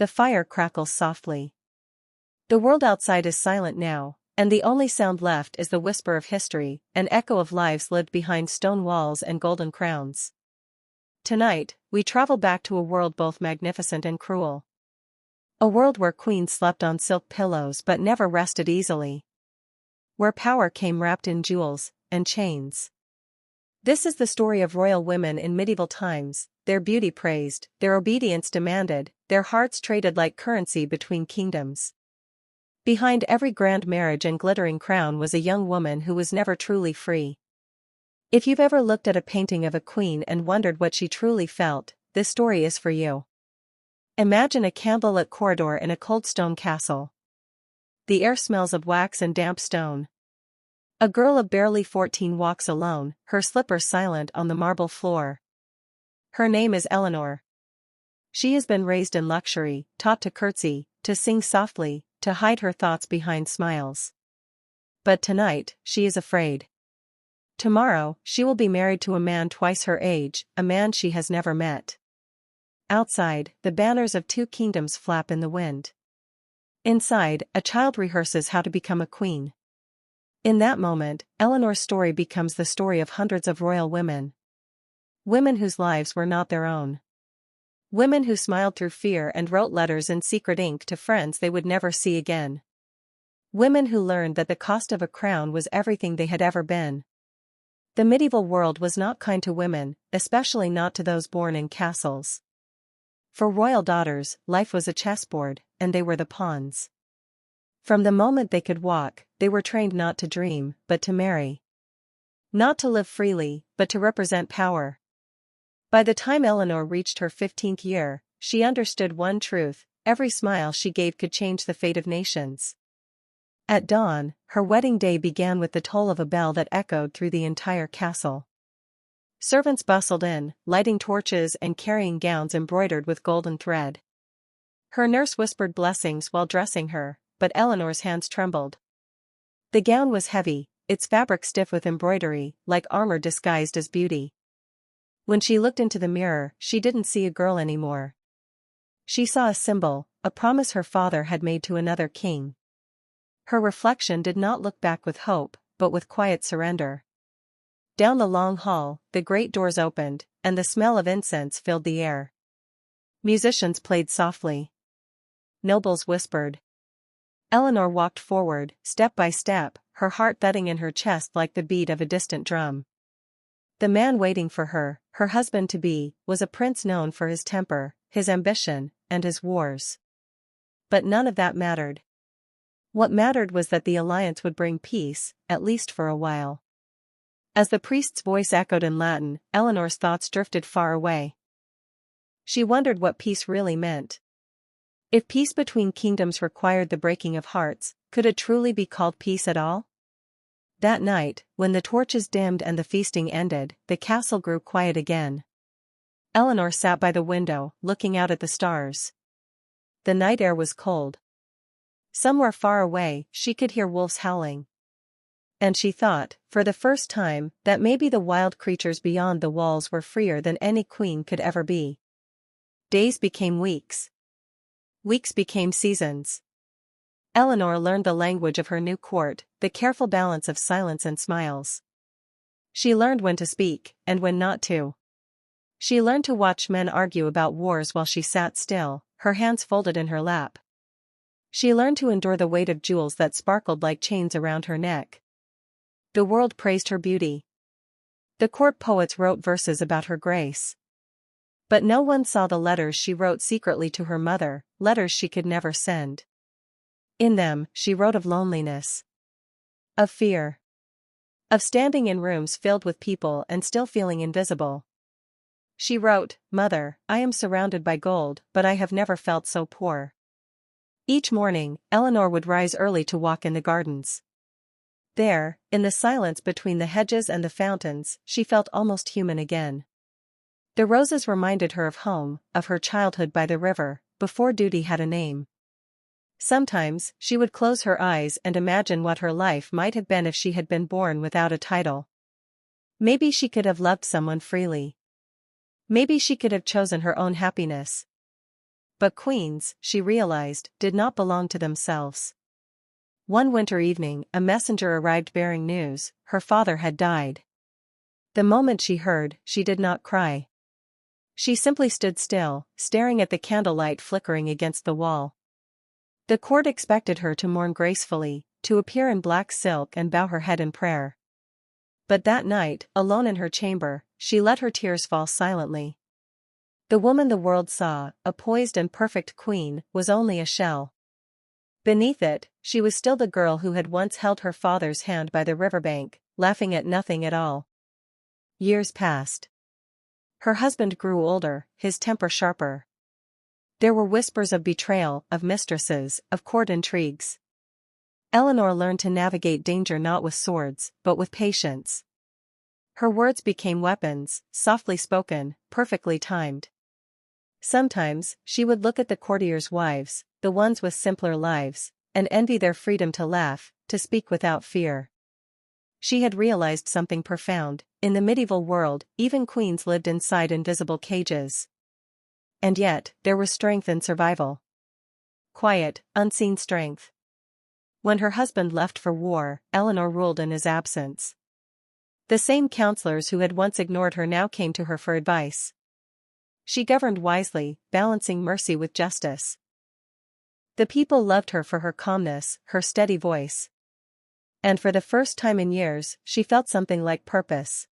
the fire crackles softly. The world outside is silent now, and the only sound left is the whisper of history, an echo of lives lived behind stone walls and golden crowns. Tonight, we travel back to a world both magnificent and cruel. A world where queens slept on silk pillows but never rested easily. Where power came wrapped in jewels and chains. This is the story of royal women in medieval times, their beauty praised, their obedience demanded, their hearts traded like currency between kingdoms. Behind every grand marriage and glittering crown was a young woman who was never truly free. If you've ever looked at a painting of a queen and wondered what she truly felt, this story is for you. Imagine a candlelit corridor in a cold stone castle. The air smells of wax and damp stone. A girl of barely 14 walks alone, her slippers silent on the marble floor. Her name is Eleanor. She has been raised in luxury, taught to curtsy, to sing softly, to hide her thoughts behind smiles. But tonight, she is afraid. Tomorrow, she will be married to a man twice her age, a man she has never met. Outside, the banners of two kingdoms flap in the wind. Inside, a child rehearses how to become a queen. In that moment, Eleanor's story becomes the story of hundreds of royal women. Women whose lives were not their own. Women who smiled through fear and wrote letters in secret ink to friends they would never see again. Women who learned that the cost of a crown was everything they had ever been. The medieval world was not kind to women, especially not to those born in castles. For royal daughters, life was a chessboard, and they were the pawns. From the moment they could walk, they were trained not to dream, but to marry. Not to live freely, but to represent power. By the time Eleanor reached her 15th year, she understood one truth: every smile she gave could change the fate of nations. At dawn, her wedding day began with the toll of a bell that echoed through the entire castle. Servants bustled in, lighting torches and carrying gowns embroidered with golden thread. Her nurse whispered blessings while dressing her, but Eleanor's hands trembled. The gown was heavy, its fabric stiff with embroidery, like armor disguised as beauty. When she looked into the mirror, she didn't see a girl anymore. She saw a symbol, a promise her father had made to another king. Her reflection did not look back with hope, but with quiet surrender. Down the long hall, the great doors opened, and the smell of incense filled the air. Musicians played softly. Nobles whispered. Eleanor walked forward, step by step, her heart thudding in her chest like the beat of a distant drum. The man waiting for her, her husband-to-be, was a prince known for his temper, his ambition, and his wars. But none of that mattered. What mattered was that the alliance would bring peace, at least for a while. As the priest's voice echoed in Latin, Eleanor's thoughts drifted far away. She wondered what peace really meant. If peace between kingdoms required the breaking of hearts, could it truly be called peace at all? That night, when the torches dimmed and the feasting ended, the castle grew quiet again. Eleanor sat by the window, looking out at the stars. The night air was cold. Somewhere far away, she could hear wolves howling. And she thought, for the first time, that maybe the wild creatures beyond the walls were freer than any queen could ever be. Days became weeks. Weeks became seasons. Eleanor learned the language of her new court, the careful balance of silence and smiles. She learned when to speak, and when not to. She learned to watch men argue about wars while she sat still, her hands folded in her lap. She learned to endure the weight of jewels that sparkled like chains around her neck. The world praised her beauty. The court poets wrote verses about her grace. But no one saw the letters she wrote secretly to her mother, letters she could never send. In them, she wrote of loneliness. Of fear. Of standing in rooms filled with people and still feeling invisible. She wrote, "Mother, I am surrounded by gold, but I have never felt so poor." Each morning, Eleanor would rise early to walk in the gardens. There, in the silence between the hedges and the fountains, she felt almost human again. The roses reminded her of home, of her childhood by the river, before duty had a name. Sometimes, she would close her eyes and imagine what her life might have been if she had been born without a title. Maybe she could have loved someone freely. Maybe she could have chosen her own happiness. But queens, she realized, did not belong to themselves. One winter evening, a messenger arrived bearing news: her father had died. The moment she heard, she did not cry. She simply stood still, staring at the candlelight flickering against the wall. The court expected her to mourn gracefully, to appear in black silk and bow her head in prayer. But that night, alone in her chamber, she let her tears fall silently. The woman the world saw, a poised and perfect queen, was only a shell. Beneath it, she was still the girl who had once held her father's hand by the riverbank, laughing at nothing at all. Years passed. Her husband grew older, his temper sharper. There were whispers of betrayal, of mistresses, of court intrigues. Eleanor learned to navigate danger not with swords, but with patience. Her words became weapons, softly spoken, perfectly timed. Sometimes, she would look at the courtiers' wives, the ones with simpler lives, and envy their freedom to laugh, to speak without fear. She had realized something profound: in the medieval world, even queens lived inside invisible cages. And yet, there was strength in survival. Quiet, unseen strength. When her husband left for war, Eleanor ruled in his absence. The same counselors who had once ignored her now came to her for advice. She governed wisely, balancing mercy with justice. The people loved her for her calmness, her steady voice. And for the first time in years, she felt something like purpose.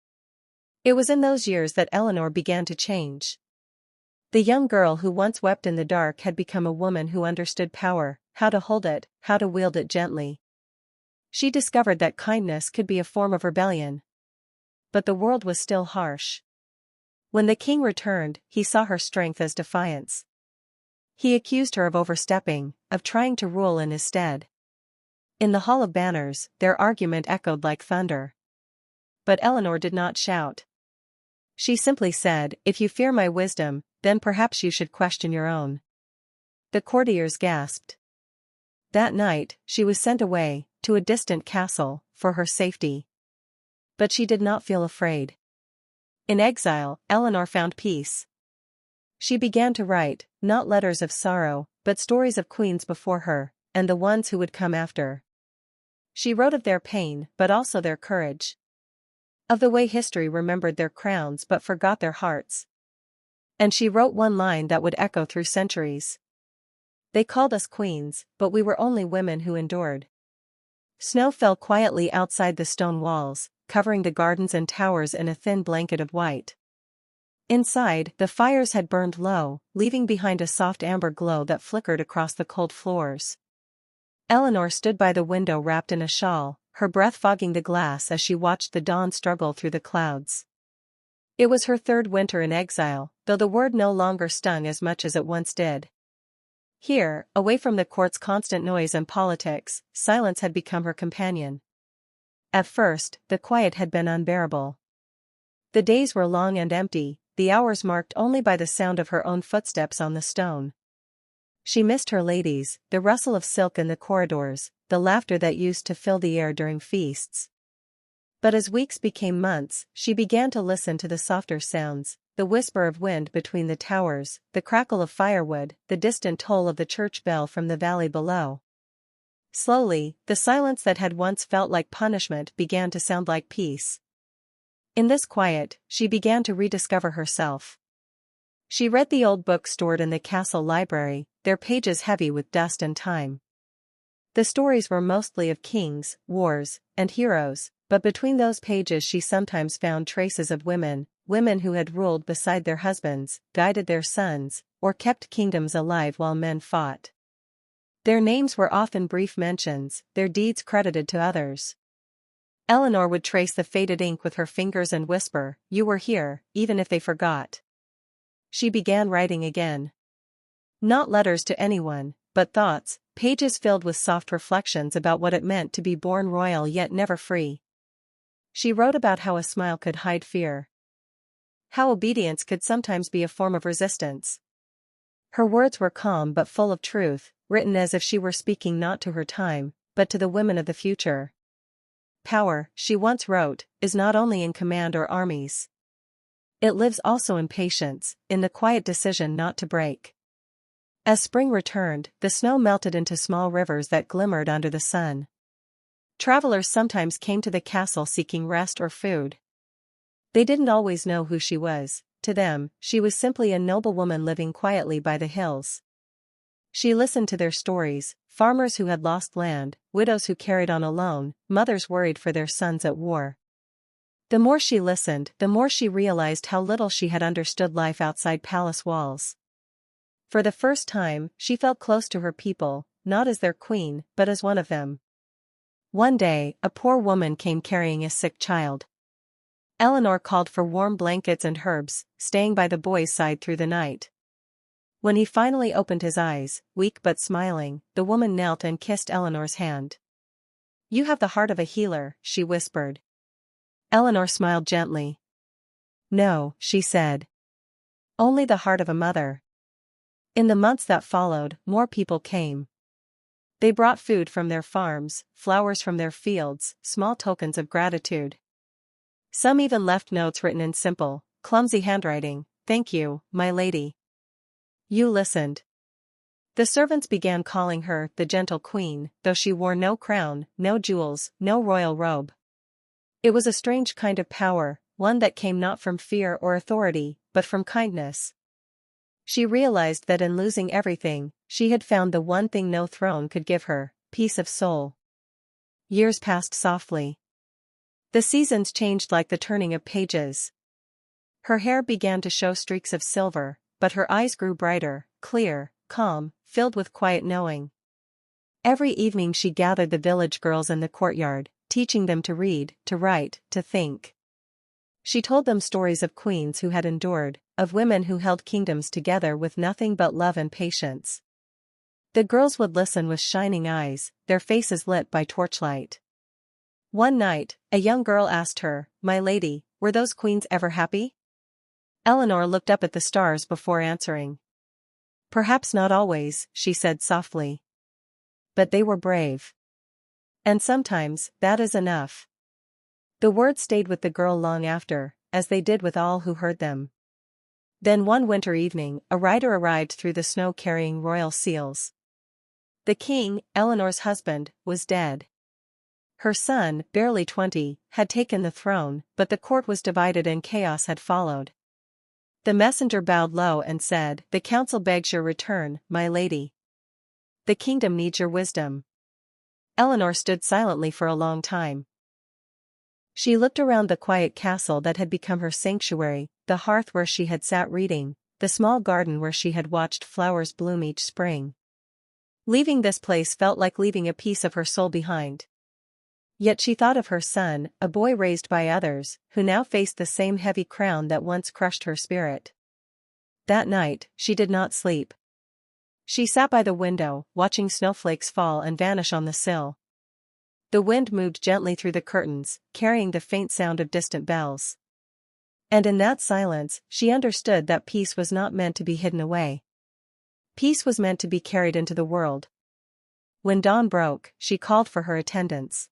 It was in those years that Eleanor began to change. The young girl who once wept in the dark had become a woman who understood power, how to hold it, how to wield it gently. She discovered that kindness could be a form of rebellion. But the world was still harsh. When the king returned, he saw her strength as defiance. He accused her of overstepping, of trying to rule in his stead. In the Hall of Banners, their argument echoed like thunder. But Eleanor did not shout. She simply said, "If you fear my wisdom, then perhaps you should question your own." The courtiers gasped. That night, she was sent away, to a distant castle, for her safety. But she did not feel afraid. In exile, Eleanor found peace. She began to write, not letters of sorrow, but stories of queens before her, and the ones who would come after. She wrote of their pain, but also their courage. Of the way history remembered their crowns but forgot their hearts. And she wrote one line that would echo through centuries. They called us queens, but we were only women who endured. Snow fell quietly outside the stone walls, covering the gardens and towers in a thin blanket of white. Inside, the fires had burned low, leaving behind a soft amber glow that flickered across the cold floors. Eleanor stood by the window wrapped in a shawl, her breath fogging the glass as she watched the dawn struggle through the clouds. It was her third winter in exile, though the word no longer stung as much as it once did. Here, away from the court's constant noise and politics, silence had become her companion. At first, the quiet had been unbearable. The days were long and empty, the hours marked only by the sound of her own footsteps on the stone. She missed her ladies, the rustle of silk in the corridors, the laughter that used to fill the air during feasts. But as weeks became months, she began to listen to the softer sounds, the whisper of wind between the towers, the crackle of firewood, the distant toll of the church bell from the valley below. Slowly, the silence that had once felt like punishment began to sound like peace. In this quiet, she began to rediscover herself. She read the old books stored in the castle library, their pages heavy with dust and time. The stories were mostly of kings, wars, and heroes, but between those pages she sometimes found traces of women who had ruled beside their husbands, guided their sons, or kept kingdoms alive while men fought. Their names were often brief mentions, their deeds credited to others. Eleanor would trace the faded ink with her fingers and whisper, "You were here," even if they forgot. She began writing again. Not letters to anyone, but thoughts, pages filled with soft reflections about what it meant to be born royal yet never free. She wrote about how a smile could hide fear. How obedience could sometimes be a form of resistance. Her words were calm but full of truth, written as if she were speaking not to her time, but to the women of the future. Power, she once wrote, is not only in command or armies. It lives also in patience, in the quiet decision not to break. As spring returned, the snow melted into small rivers that glimmered under the sun. Travelers sometimes came to the castle seeking rest or food. They didn't always know who she was. To them, she was simply a noble woman living quietly by the hills. She listened to their stories: farmers who had lost land, widows who carried on alone, mothers worried for their sons at war. The more she listened, the more she realized how little she had understood life outside palace walls. For the first time, she felt close to her people, not as their queen, but as one of them. One day, a poor woman came carrying a sick child. Eleanor called for warm blankets and herbs, staying by the boy's side through the night. When he finally opened his eyes, weak but smiling, the woman knelt and kissed Eleanor's hand. "You have the heart of a healer," she whispered. Eleanor smiled gently. "No," she said. "Only the heart of a mother." In the months that followed, more people came. They brought food from their farms, flowers from their fields, small tokens of gratitude. Some even left notes written in simple, clumsy handwriting: "Thank you, my lady. You listened." The servants began calling her the gentle queen, though she wore no crown, no jewels, no royal robe. It was a strange kind of power, one that came not from fear or authority, but from kindness. She realized that in losing everything, she had found the one thing no throne could give her: peace of soul. Years passed softly. The seasons changed like the turning of pages. Her hair began to show streaks of silver, but her eyes grew brighter, clear, calm, filled with quiet knowing. Every evening she gathered the village girls in the courtyard, teaching them to read, to write, to think. She told them stories of queens who had endured, of women who held kingdoms together with nothing but love and patience. The girls would listen with shining eyes, their faces lit by torchlight. One night, a young girl asked her, "My lady, were those queens ever happy?" Eleanor looked up at the stars before answering. "Perhaps not always," she said softly. "But they were brave. And sometimes, that is enough." The words stayed with the girl long after, as they did with all who heard them. Then one winter evening, a rider arrived through the snow carrying royal seals. The king, Eleanor's husband, was dead. Her son, barely 20, had taken the throne, but the court was divided and chaos had followed. The messenger bowed low and said, "The council begs your return, my lady. The kingdom needs your wisdom." Eleanor stood silently for a long time. She looked around the quiet castle that had become her sanctuary, the hearth where she had sat reading, the small garden where she had watched flowers bloom each spring. Leaving this place felt like leaving a piece of her soul behind. Yet she thought of her son, a boy raised by others, who now faced the same heavy crown that once crushed her spirit. That night, she did not sleep. She sat by the window, watching snowflakes fall and vanish on the sill. The wind moved gently through the curtains, carrying the faint sound of distant bells. And in that silence, she understood that peace was not meant to be hidden away. Peace was meant to be carried into the world. When dawn broke, she called for her attendants.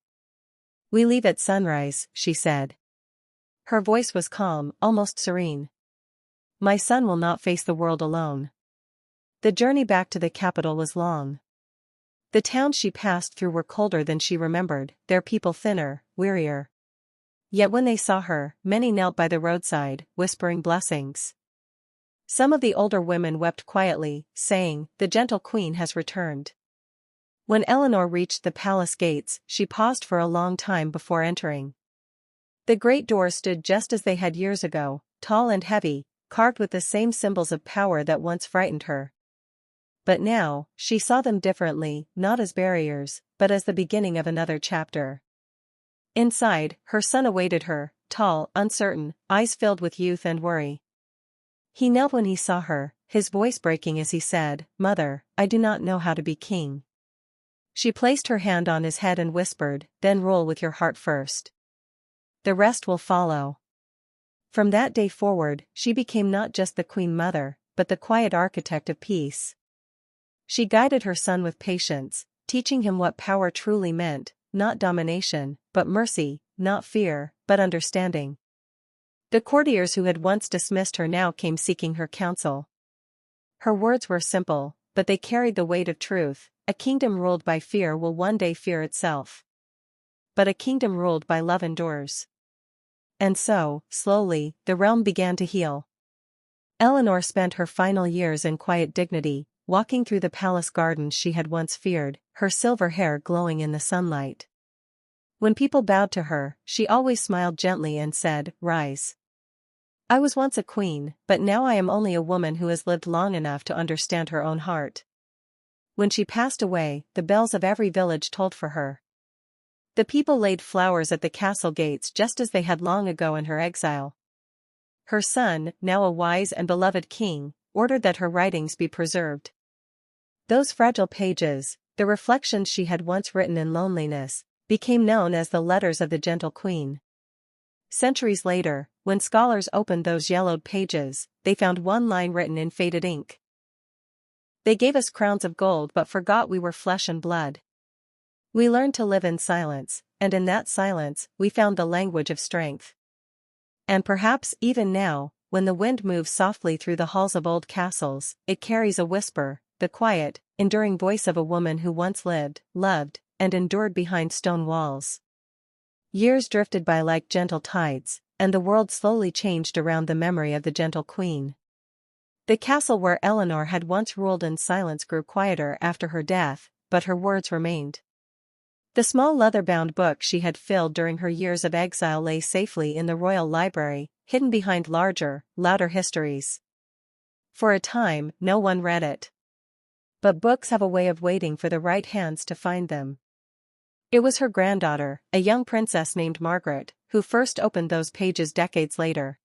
"We leave at sunrise," she said. Her voice was calm, almost serene. "My son will not face the world alone." The journey back to the capital was long. The towns she passed through were colder than she remembered, their people thinner, wearier. Yet when they saw her, many knelt by the roadside, whispering blessings. Some of the older women wept quietly, saying, "The gentle queen has returned." When Eleanor reached the palace gates, she paused for a long time before entering. The great doors stood just as they had years ago, tall and heavy, carved with the same symbols of power that once frightened her. But now, she saw them differently, not as barriers, but as the beginning of another chapter. Inside, her son awaited her, tall, uncertain, eyes filled with youth and worry. He knelt when he saw her, his voice breaking as he said, "Mother, I do not know how to be king." She placed her hand on his head and whispered, "Then rule with your heart first. The rest will follow." From that day forward, she became not just the queen mother, but the quiet architect of peace. She guided her son with patience, teaching him what power truly meant, not domination, but mercy, not fear, but understanding. The courtiers who had once dismissed her now came seeking her counsel. Her words were simple: but they carried the weight of truth. A kingdom ruled by fear will one day fear itself. But a kingdom ruled by love endures. And so, slowly, the realm began to heal. Eleanor spent her final years in quiet dignity, walking through the palace gardens she had once feared, her silver hair glowing in the sunlight. When people bowed to her, she always smiled gently and said, "Rise. I was once a queen, but now I am only a woman who has lived long enough to understand her own heart." When she passed away, the bells of every village tolled for her. The people laid flowers at the castle gates just as they had long ago in her exile. Her son, now a wise and beloved king, ordered that her writings be preserved. Those fragile pages, the reflections she had once written in loneliness, became known as the letters of the gentle queen. Centuries later, when scholars opened those yellowed pages, they found one line written in faded ink. "They gave us crowns of gold but forgot we were flesh and blood. We learned to live in silence, and in that silence, we found the language of strength." And perhaps even now, when the wind moves softly through the halls of old castles, it carries a whisper, the quiet, enduring voice of a woman who once lived, loved, and endured behind stone walls. Years drifted by like gentle tides, and the world slowly changed around the memory of the gentle queen. The castle where Eleanor had once ruled in silence grew quieter after her death, but her words remained. The small leather-bound book she had filled during her years of exile lay safely in the royal library, hidden behind larger, louder histories. For a time, no one read it. But books have a way of waiting for the right hands to find them. It was her granddaughter, a young princess named Margaret, who first opened those pages decades later.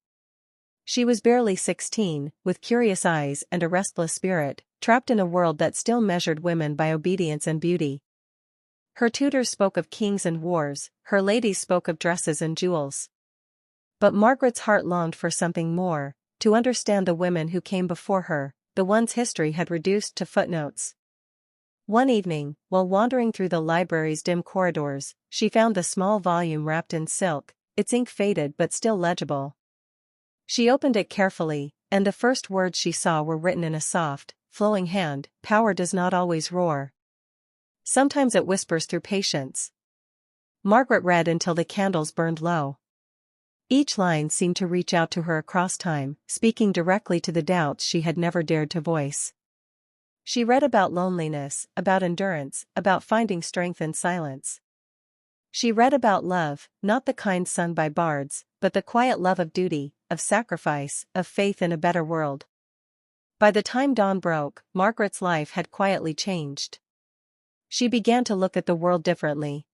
She was barely 16, with curious eyes and a restless spirit, trapped in a world that still measured women by obedience and beauty. Her tutors spoke of kings and wars, her ladies spoke of dresses and jewels. But Margaret's heart longed for something more, to understand the women who came before her, the ones history had reduced to footnotes. One evening, while wandering through the library's dim corridors, she found the small volume wrapped in silk, its ink faded but still legible. She opened it carefully, and the first words she saw were written in a soft, flowing hand: "Power does not always roar. Sometimes it whispers through patience." Margaret read until the candles burned low. Each line seemed to reach out to her across time, speaking directly to the doubts she had never dared to voice. She read about loneliness, about endurance, about finding strength in silence. She read about love, not the kind sung by bards, but the quiet love of duty, of sacrifice, of faith in a better world. By the time dawn broke, Margaret's life had quietly changed. She began to look at the world differently.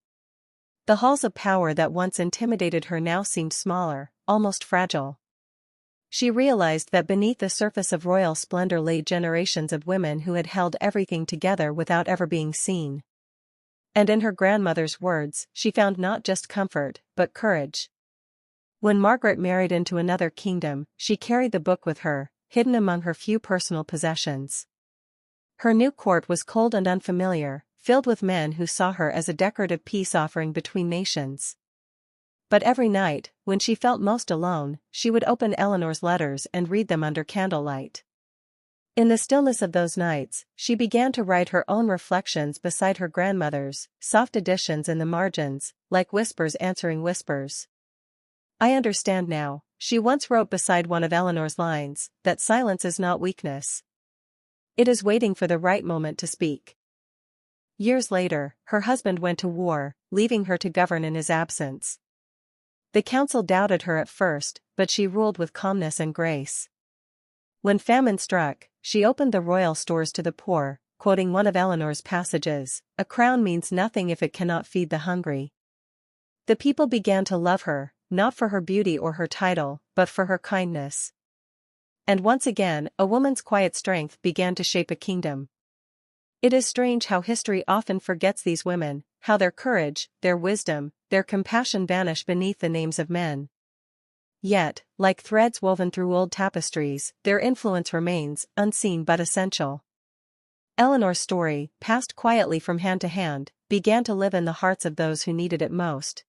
The halls of power that once intimidated her now seemed smaller, almost fragile. She realized that beneath the surface of royal splendor lay generations of women who had held everything together without ever being seen. And in her grandmother's words, she found not just comfort, but courage. When Margaret married into another kingdom, she carried the book with her, hidden among her few personal possessions. Her new court was cold and unfamiliar, filled with men who saw her as a decorative peace offering between nations. But every night, when she felt most alone, she would open Eleanor's letters and read them under candlelight. In the stillness of those nights, she began to write her own reflections beside her grandmother's, soft additions in the margins, like whispers answering whispers. "I understand now," she once wrote beside one of Eleanor's lines, "that silence is not weakness. It is waiting for the right moment to speak." Years later, her husband went to war, leaving her to govern in his absence. The council doubted her at first, but she ruled with calmness and grace. When famine struck, she opened the royal stores to the poor, quoting one of Eleanor's passages: "A crown means nothing if it cannot feed the hungry." The people began to love her, not for her beauty or her title, but for her kindness. And once again, a woman's quiet strength began to shape a kingdom. It is strange how history often forgets these women, how their courage, their wisdom, their compassion vanish beneath the names of men. Yet, like threads woven through old tapestries, their influence remains, unseen but essential. Eleanor's story, passed quietly from hand to hand, began to live in the hearts of those who needed it most.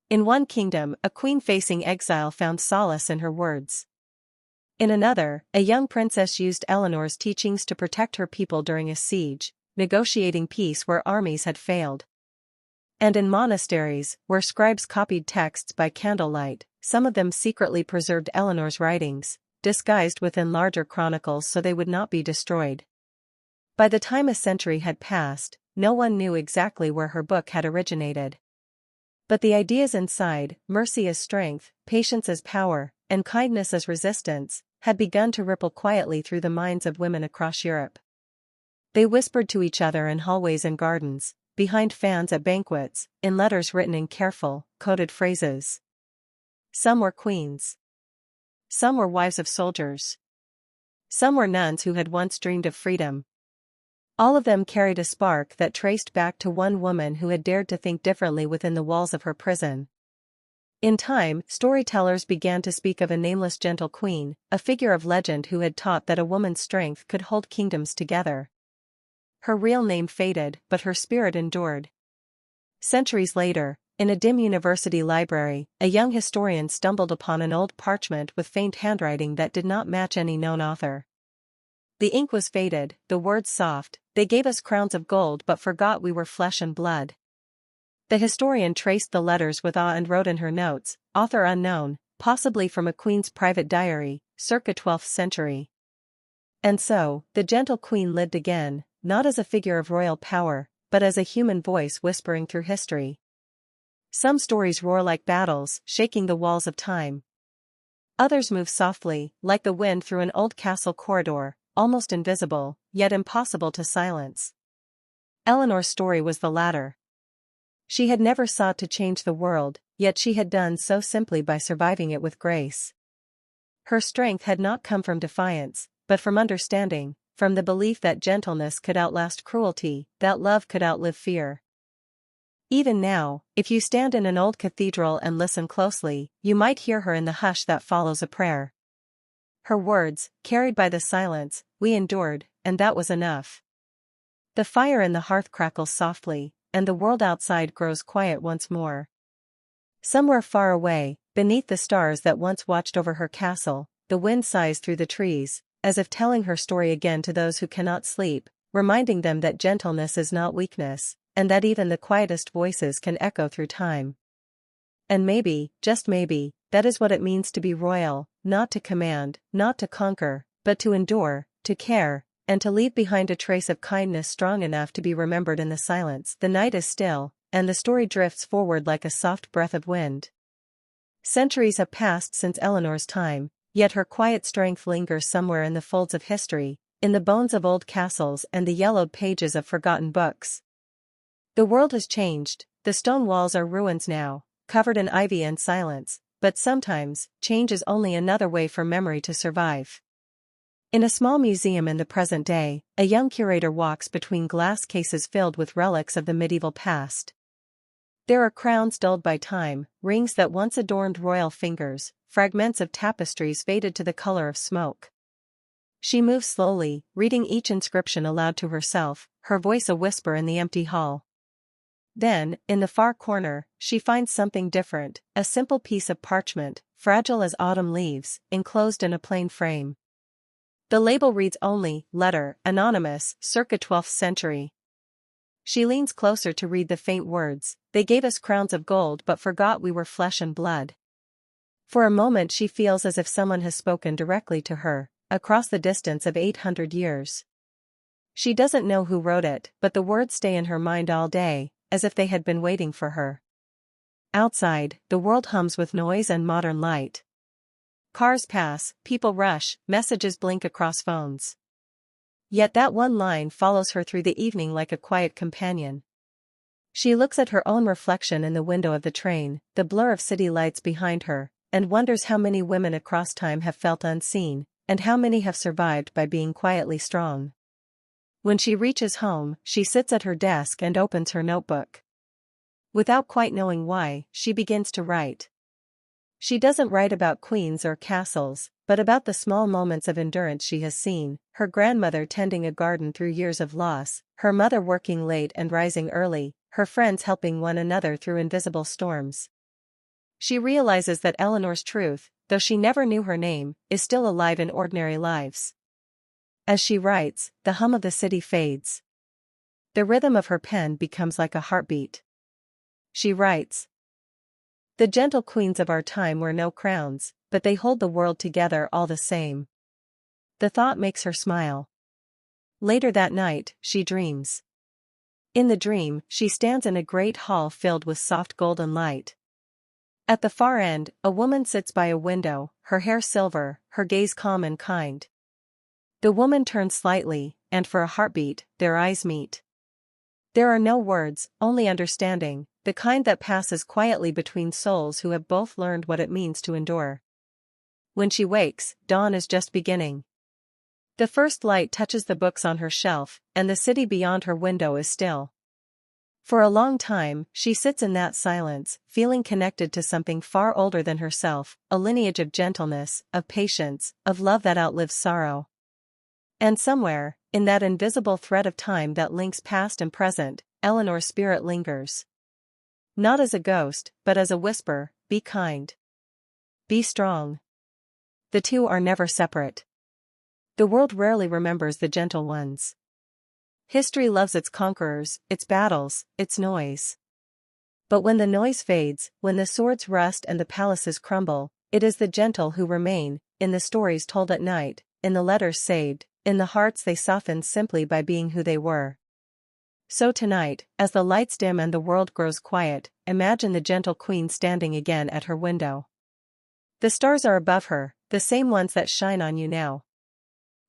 In one kingdom, a queen facing exile found solace in her words. In another, a young princess used Eleanor's teachings to protect her people during a siege, negotiating peace where armies had failed. And in monasteries, where scribes copied texts by candlelight, some of them secretly preserved Eleanor's writings, disguised within larger chronicles so they would not be destroyed. By the time a century had passed, no one knew exactly where her book had originated. But the ideas inside, mercy as strength, patience as power, and kindness as resistance, had begun to ripple quietly through the minds of women across Europe. They whispered to each other in hallways and gardens, behind fans at banquets, in letters written in careful, coded phrases. Some were queens. Some were wives of soldiers. Some were nuns who had once dreamed of freedom. All of them carried a spark that traced back to one woman who had dared to think differently within the walls of her prison. In time, storytellers began to speak of a nameless gentle queen, a figure of legend who had taught that a woman's strength could hold kingdoms together. Her real name faded, but her spirit endured. Centuries later, in a dim university library, a young historian stumbled upon an old parchment with faint handwriting that did not match any known author. The ink was faded, the words soft, they gave us crowns of gold but forgot we were flesh and blood. The historian traced the letters with awe and wrote in her notes, author unknown, possibly from a queen's private diary, circa 12th century. And so, the gentle queen lived again, not as a figure of royal power, but as a human voice whispering through history. Some stories roar like battles, shaking the walls of time. Others move softly, like the wind through an old castle corridor, almost invisible, yet impossible to silence. Eleanor's story was the latter. She had never sought to change the world, yet she had done so simply by surviving it with grace. Her strength had not come from defiance, but from understanding, from the belief that gentleness could outlast cruelty, that love could outlive fear. Even now, if you stand in an old cathedral and listen closely, you might hear her in the hush that follows a prayer. Her words, carried by the silence, we endured, and that was enough. The fire in the hearth crackles softly, and the world outside grows quiet once more. Somewhere far away, beneath the stars that once watched over her castle, the wind sighs through the trees, as if telling her story again to those who cannot sleep, reminding them that gentleness is not weakness, and that even the quietest voices can echo through time. And maybe, just maybe, that is what it means to be royal, not to command, not to conquer, but to endure, to care, and to leave behind a trace of kindness strong enough to be remembered in the silence. The night is still, and the story drifts forward like a soft breath of wind. Centuries have passed since Eleanor's time, yet her quiet strength lingers somewhere in the folds of history, in the bones of old castles and the yellowed pages of forgotten books. The world has changed, the stone walls are ruins now, covered in ivy and silence, but sometimes, change is only another way for memory to survive. In a small museum in the present day, a young curator walks between glass cases filled with relics of the medieval past. There are crowns dulled by time, rings that once adorned royal fingers, fragments of tapestries faded to the color of smoke. She moves slowly, reading each inscription aloud to herself, her voice a whisper in the empty hall. Then, in the far corner, she finds something different, a simple piece of parchment, fragile as autumn leaves, enclosed in a plain frame. The label reads only, letter, anonymous, circa 12th century. She leans closer to read the faint words, they gave us crowns of gold but forgot we were flesh and blood. For a moment she feels as if someone has spoken directly to her, across the distance of 800 years. She doesn't know who wrote it, but the words stay in her mind all day, as if they had been waiting for her. Outside, the world hums with noise and modern light. Cars pass, people rush, messages blink across phones. Yet that one line follows her through the evening like a quiet companion. She looks at her own reflection in the window of the train, the blur of city lights behind her, and wonders how many women across time have felt unseen, and how many have survived by being quietly strong. When she reaches home, she sits at her desk and opens her notebook. Without quite knowing why, she begins to write. She doesn't write about queens or castles, but about the small moments of endurance she has seen, her grandmother tending a garden through years of loss, her mother working late and rising early, her friends helping one another through invisible storms. She realizes that Eleanor's truth, though she never knew her name, is still alive in ordinary lives. As she writes, the hum of the city fades. The rhythm of her pen becomes like a heartbeat. She writes, "The gentle queens of our time wear no crowns, but they hold the world together all the same." The thought makes her smile. Later that night, she dreams. In the dream, she stands in a great hall filled with soft golden light. At the far end, a woman sits by a window, her hair silver, her gaze calm and kind. The woman turns slightly, and for a heartbeat, their eyes meet. There are no words, only understanding, the kind that passes quietly between souls who have both learned what it means to endure. When she wakes, dawn is just beginning. The first light touches the books on her shelf, and the city beyond her window is still. For a long time, she sits in that silence, feeling connected to something far older than herself, a lineage of gentleness, of patience, of love that outlives sorrow. And somewhere, in that invisible thread of time that links past and present, Eleanor's spirit lingers. Not as a ghost, but as a whisper, be kind. Be strong. The two are never separate. The world rarely remembers the gentle ones. History loves its conquerors, its battles, its noise. But when the noise fades, when the swords rust and the palaces crumble, it is the gentle who remain, in the stories told at night, in the letters saved, in the hearts they softened simply by being who they were. So tonight, as the lights dim and the world grows quiet, imagine the gentle queen standing again at her window. The stars are above her, the same ones that shine on you now.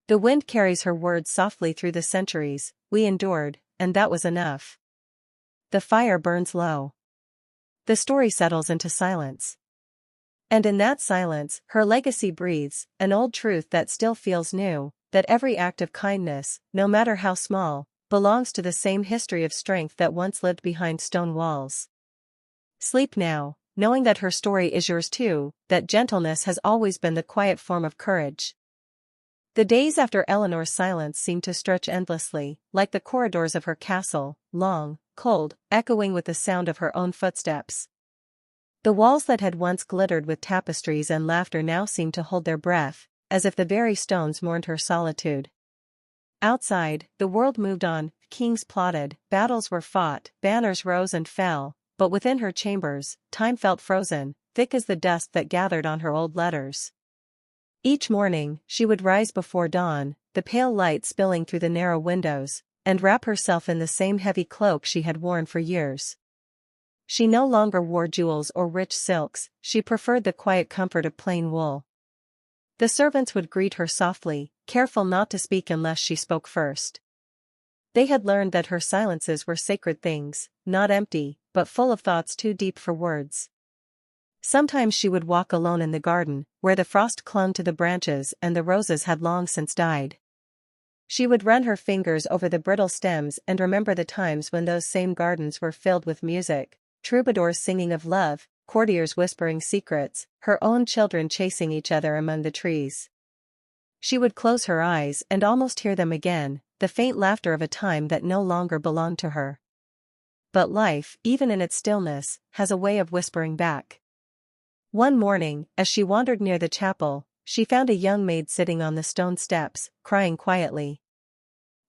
The wind carries her words softly through the centuries. We endured, and that was enough. The fire burns low. The story settles into silence. And in that silence, her legacy breathes, an old truth that still feels new, that every act of kindness, no matter how small, belongs to the same history of strength that once lived behind stone walls. Sleep now, knowing that her story is yours too, that gentleness has always been the quiet form of courage. The days after Eleanor's silence seemed to stretch endlessly, like the corridors of her castle, long, cold, echoing with the sound of her own footsteps. The walls that had once glittered with tapestries and laughter now seemed to hold their breath, as if the very stones mourned her solitude. Outside, the world moved on, kings plotted, battles were fought, banners rose and fell, but within her chambers, time felt frozen, thick as the dust that gathered on her old letters. Each morning, she would rise before dawn, the pale light spilling through the narrow windows, and wrap herself in the same heavy cloak she had worn for years. She no longer wore jewels or rich silks, she preferred the quiet comfort of plain wool. The servants would greet her softly, careful not to speak unless she spoke first. They had learned that her silences were sacred things, not empty, but full of thoughts too deep for words. Sometimes she would walk alone in the garden, where the frost clung to the branches and the roses had long since died. She would run her fingers over the brittle stems and remember the times when those same gardens were filled with music, troubadours singing of love, courtiers whispering secrets, her own children chasing each other among the trees. She would close her eyes and almost hear them again, the faint laughter of a time that no longer belonged to her. But life, even in its stillness, has a way of whispering back. One morning, as she wandered near the chapel, she found a young maid sitting on the stone steps, crying quietly.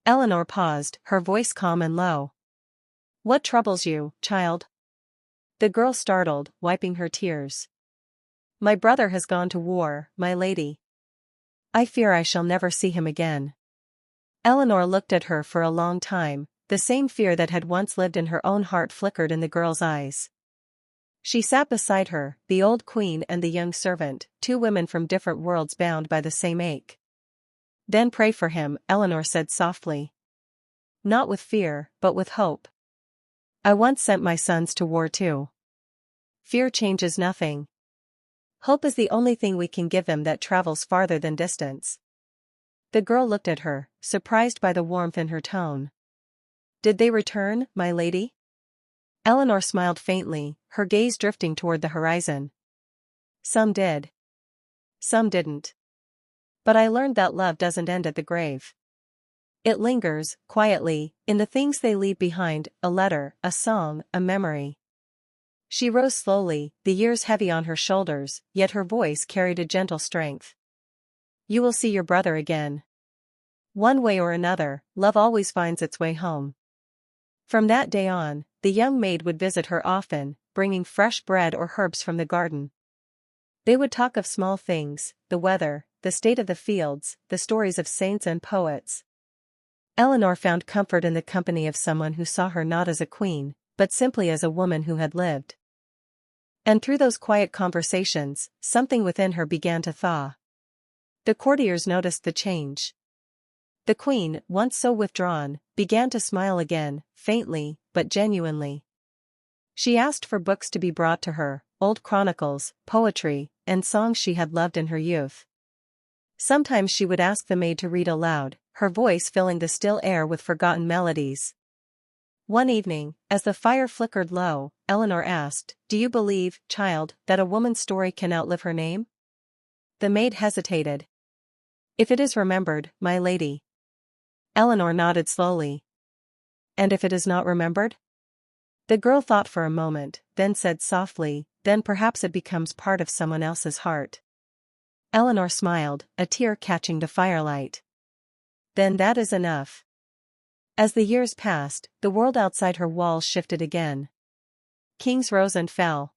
Eleanor paused, her voice calm and low. "What troubles you, child?" The girl startled, wiping her tears. "My brother has gone to war, my lady. I fear I shall never see him again." Eleanor looked at her for a long time, the same fear that had once lived in her own heart flickered in the girl's eyes. She sat beside her, the old queen and the young servant, two women from different worlds bound by the same ache. "Then pray for him," Eleanor said softly. "Not with fear, but with hope. I once sent my sons to war too. Fear changes nothing. Hope is the only thing we can give them that travels farther than distance." The girl looked at her, surprised by the warmth in her tone. "Did they return, my lady?" Eleanor smiled faintly, her gaze drifting toward the horizon. "Some did. Some didn't. But I learned that love doesn't end at the grave. It lingers, quietly, in the things they leave behind, a letter, a song, a memory." She rose slowly, the years heavy on her shoulders, yet her voice carried a gentle strength. You will see your brother again. One way or another, love always finds its way home. From that day on, the young maid would visit her often, bringing fresh bread or herbs from the garden. They would talk of small things, the weather, the state of the fields, the stories of saints and poets. Eleanor found comfort in the company of someone who saw her not as a queen, but simply as a woman who had lived. And through those quiet conversations, something within her began to thaw. The courtiers noticed the change. The queen, once so withdrawn, began to smile again, faintly, but genuinely. She asked for books to be brought to her, old chronicles, poetry, and songs she had loved in her youth. Sometimes she would ask the maid to read aloud, her voice filling the still air with forgotten melodies. One evening, as the fire flickered low, Eleanor asked, "Do you believe, child, that a woman's story can outlive her name?" The maid hesitated. "If it is remembered, my lady." Eleanor nodded slowly. "And if it is not remembered?" The girl thought for a moment, then said softly, "Then perhaps it becomes part of someone else's heart." Eleanor smiled, a tear catching the firelight. "Then that is enough." As the years passed, the world outside her walls shifted again. Kings rose and fell.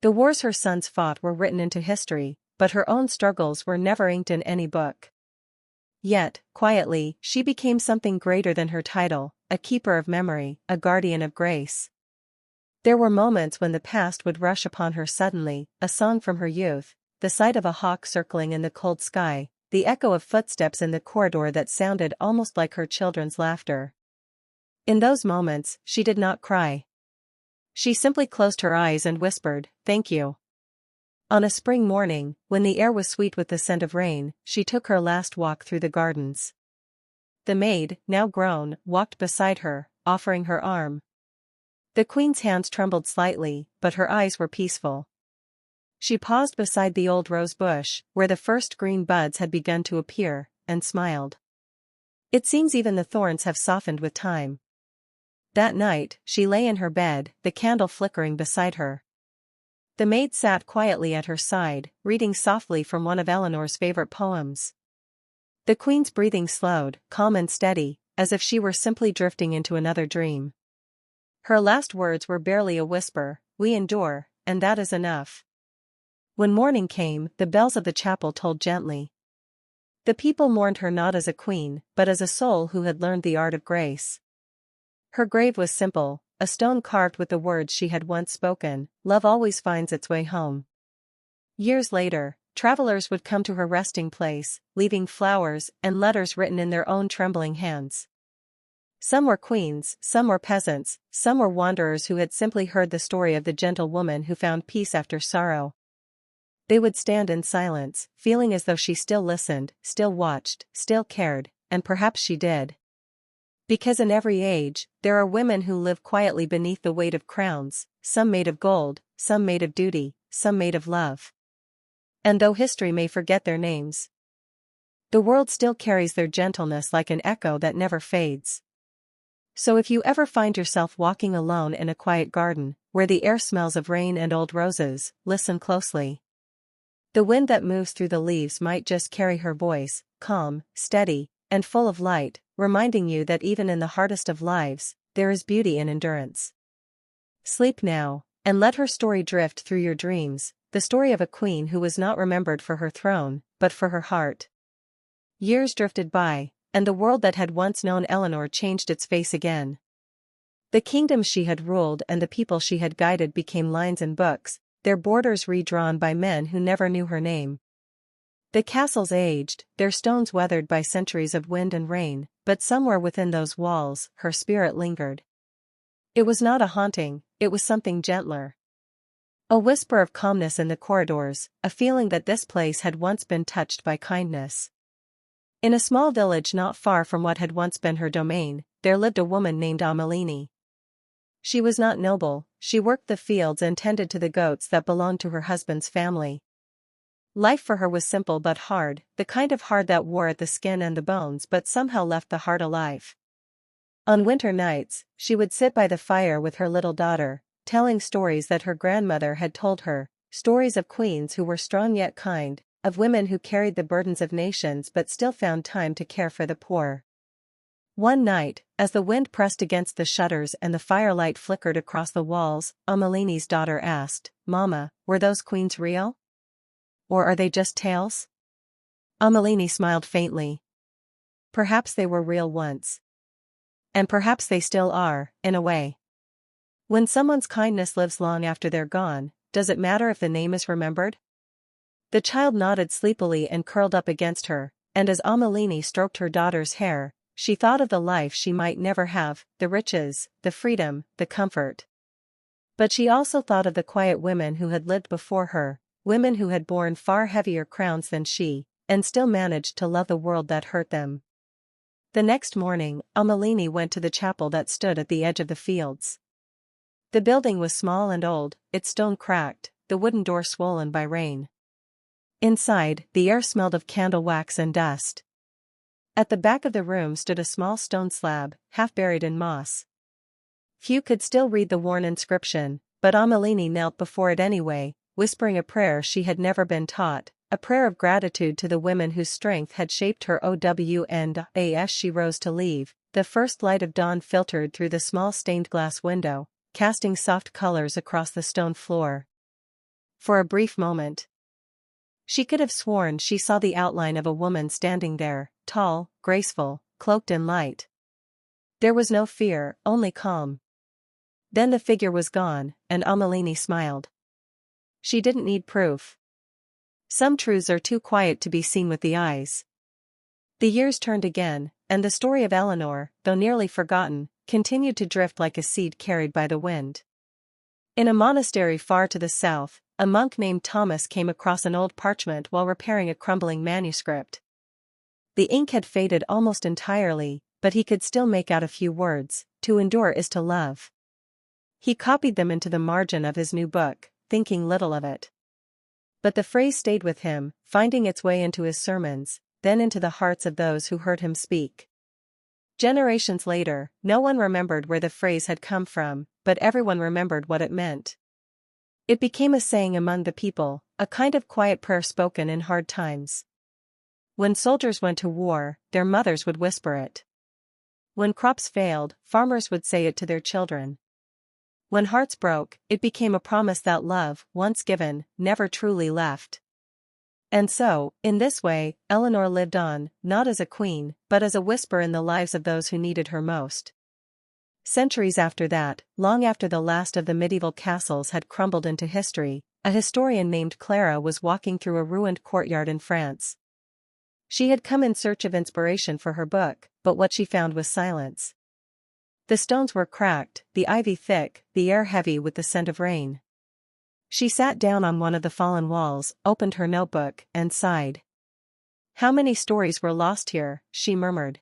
The wars her sons fought were written into history, but her own struggles were never inked in any book. Yet, quietly, she became something greater than her title, a keeper of memory, a guardian of grace. There were moments when the past would rush upon her suddenly, a song from her youth, the sight of a hawk circling in the cold sky, the echo of footsteps in the corridor that sounded almost like her children's laughter. In those moments, she did not cry. She simply closed her eyes and whispered, "Thank you." On a spring morning, when the air was sweet with the scent of rain, she took her last walk through the gardens. The maid, now grown, walked beside her, offering her arm. The queen's hands trembled slightly, but her eyes were peaceful. She paused beside the old rose bush, where the first green buds had begun to appear, and smiled. "It seems even the thorns have softened with time." That night, she lay in her bed, the candle flickering beside her. The maid sat quietly at her side, reading softly from one of Eleanor's favorite poems. The queen's breathing slowed, calm and steady, as if she were simply drifting into another dream. Her last words were barely a whisper, "We endure, and that is enough." When morning came, the bells of the chapel tolled gently. The people mourned her not as a queen, but as a soul who had learned the art of grace. Her grave was simple, a stone carved with the words she had once spoken, "Love always finds its way home." Years later, travelers would come to her resting place, leaving flowers and letters written in their own trembling hands. Some were queens, some were peasants, some were wanderers who had simply heard the story of the gentle woman who found peace after sorrow. They would stand in silence, feeling as though she still listened, still watched, still cared, and perhaps she did. Because in every age, there are women who live quietly beneath the weight of crowns, some made of gold, some made of duty, some made of love. And though history may forget their names, the world still carries their gentleness like an echo that never fades. So if you ever find yourself walking alone in a quiet garden, where the air smells of rain and old roses, listen closely. The wind that moves through the leaves might just carry her voice, calm, steady, and full of light, reminding you that even in the hardest of lives, there is beauty and endurance. Sleep now, and let her story drift through your dreams, the story of a queen who was not remembered for her throne, but for her heart. Years drifted by, and the world that had once known Eleanor changed its face again. The kingdoms she had ruled and the people she had guided became lines in books, their borders redrawn by men who never knew her name. The castles aged, their stones weathered by centuries of wind and rain, but somewhere within those walls, her spirit lingered. It was not a haunting, it was something gentler. A whisper of calmness in the corridors, a feeling that this place had once been touched by kindness. In a small village not far from what had once been her domain, there lived a woman named Amelini. She was not noble, she worked the fields and tended to the goats that belonged to her husband's family. Life for her was simple but hard, the kind of hard that wore at the skin and the bones but somehow left the heart alive. On winter nights, she would sit by the fire with her little daughter, telling stories that her grandmother had told her, stories of queens who were strong yet kind, of women who carried the burdens of nations but still found time to care for the poor. One night, as the wind pressed against the shutters and the firelight flickered across the walls, Amelini's daughter asked, "Mama, were those queens real? Or are they just tales?" Amelini smiled faintly. "Perhaps they were real once. And perhaps they still are, in a way. When someone's kindness lives long after they're gone, does it matter if the name is remembered?" The child nodded sleepily and curled up against her, and as Amelini stroked her daughter's hair, she thought of the life she might never have, the riches, the freedom, the comfort. But she also thought of the quiet women who had lived before her, women who had borne far heavier crowns than she, and still managed to love the world that hurt them. The next morning, Amelini went to the chapel that stood at the edge of the fields. The building was small and old, its stone cracked, the wooden door swollen by rain. Inside, the air smelled of candle wax and dust. At the back of the room stood a small stone slab, half buried in moss. Few could still read the worn inscription, but Amelini knelt before it anyway, whispering a prayer she had never been taught, a prayer of gratitude to the women whose strength had shaped her. And as she rose to leave, the first light of dawn filtered through the small stained glass window, casting soft colors across the stone floor. For a brief moment, she could have sworn she saw the outline of a woman standing there, tall, graceful, cloaked in light. There was no fear, only calm. Then the figure was gone, and Amelini smiled. She didn't need proof. Some truths are too quiet to be seen with the eyes. The years turned again, and the story of Eleanor, though nearly forgotten, continued to drift like a seed carried by the wind. In a monastery far to the south, a monk named Thomas came across an old parchment while repairing a crumbling manuscript. The ink had faded almost entirely, but he could still make out a few words: "To endure is to love." He copied them into the margin of his new book, thinking little of it. But the phrase stayed with him, finding its way into his sermons, then into the hearts of those who heard him speak. Generations later, no one remembered where the phrase had come from, but everyone remembered what it meant. It became a saying among the people, a kind of quiet prayer spoken in hard times. When soldiers went to war, their mothers would whisper it. When crops failed, farmers would say it to their children. When hearts broke, it became a promise that love, once given, never truly left. And so, in this way, Eleanor lived on, not as a queen, but as a whisper in the lives of those who needed her most. Centuries after that, long after the last of the medieval castles had crumbled into history, a historian named Clara was walking through a ruined courtyard in France. She had come in search of inspiration for her book, but what she found was silence. The stones were cracked, the ivy thick, the air heavy with the scent of rain. She sat down on one of the fallen walls, opened her notebook, and sighed. "How many stories were lost here," she murmured.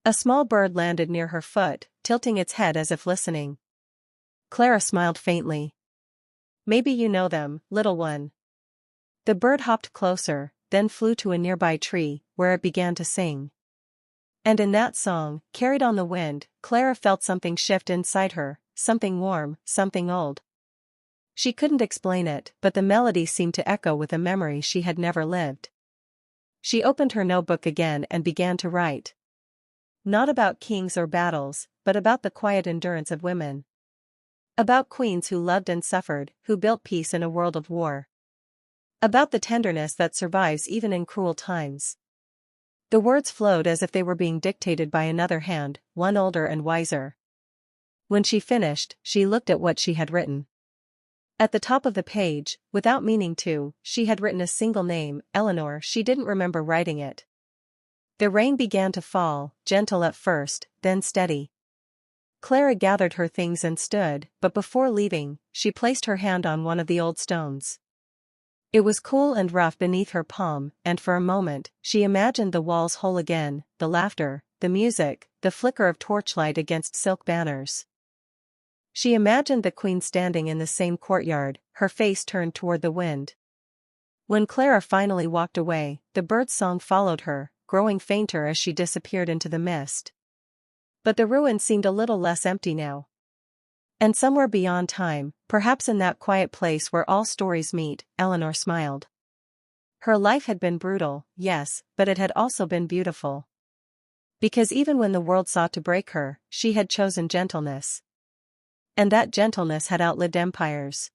A small bird landed near her foot, tilting its head as if listening. Clara smiled faintly. "Maybe you know them, little one." The bird hopped closer, then flew to a nearby tree, where it began to sing. And in that song, carried on the wind, Clara felt something shift inside her, something warm, something old. She couldn't explain it, but the melody seemed to echo with a memory she had never lived. She opened her notebook again and began to write. Not about kings or battles, but about the quiet endurance of women. About queens who loved and suffered, who built peace in a world of war. About the tenderness that survives even in cruel times. The words flowed as if they were being dictated by another hand, one older and wiser. When she finished, she looked at what she had written. At the top of the page, without meaning to, she had written a single name, Eleanor. She didn't remember writing it. The rain began to fall, gentle at first, then steady. Clara gathered her things and stood, but before leaving, she placed her hand on one of the old stones. It was cool and rough beneath her palm, and for a moment, she imagined the walls whole again, the laughter, the music, the flicker of torchlight against silk banners. She imagined the queen standing in the same courtyard, her face turned toward the wind. When Clara finally walked away, the bird's song followed her, growing fainter as she disappeared into the mist. But the ruin seemed a little less empty now. And somewhere beyond time, perhaps in that quiet place where all stories meet, Eleanor smiled. Her life had been brutal, yes, but it had also been beautiful. Because even when the world sought to break her, she had chosen gentleness. And that gentleness had outlived empires.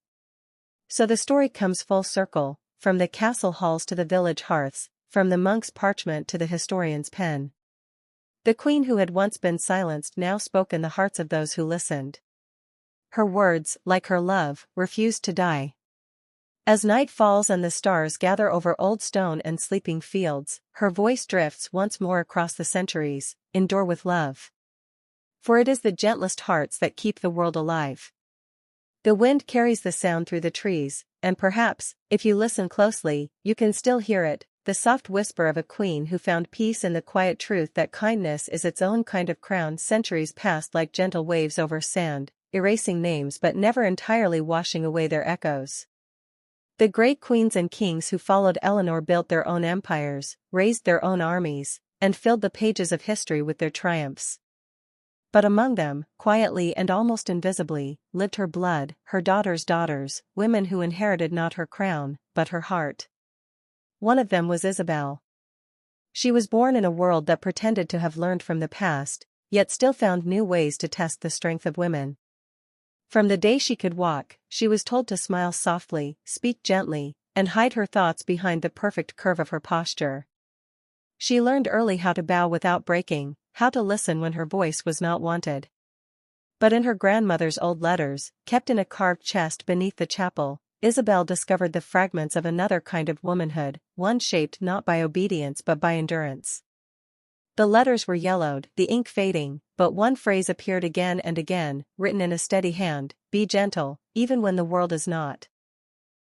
So the story comes full circle, from the castle halls to the village hearths, from the monk's parchment to the historian's pen. The queen who had once been silenced now spoke in the hearts of those who listened. Her words, like her love, refused to die. As night falls and the stars gather over old stone and sleeping fields, her voice drifts once more across the centuries, endure with love. For it is the gentlest hearts that keep the world alive. The wind carries the sound through the trees, and perhaps, if you listen closely, you can still hear it, the soft whisper of a queen who found peace in the quiet truth that kindness is its own kind of crown. Centuries passed like gentle waves over sand, erasing names but never entirely washing away their echoes. The great queens and kings who followed Eleanor built their own empires, raised their own armies, and filled the pages of history with their triumphs. But among them, quietly and almost invisibly, lived her blood, her daughter's daughters, women who inherited not her crown, but her heart. One of them was Isabelle. She was born in a world that pretended to have learned from the past, yet still found new ways to test the strength of women. From the day she could walk, she was told to smile softly, speak gently, and hide her thoughts behind the perfect curve of her posture. She learned early how to bow without breaking, how to listen when her voice was not wanted. But in her grandmother's old letters, kept in a carved chest beneath the chapel, Isabelle discovered the fragments of another kind of womanhood, one shaped not by obedience but by endurance. The letters were yellowed, the ink fading, but one phrase appeared again and again, written in a steady hand: be gentle, even when the world is not.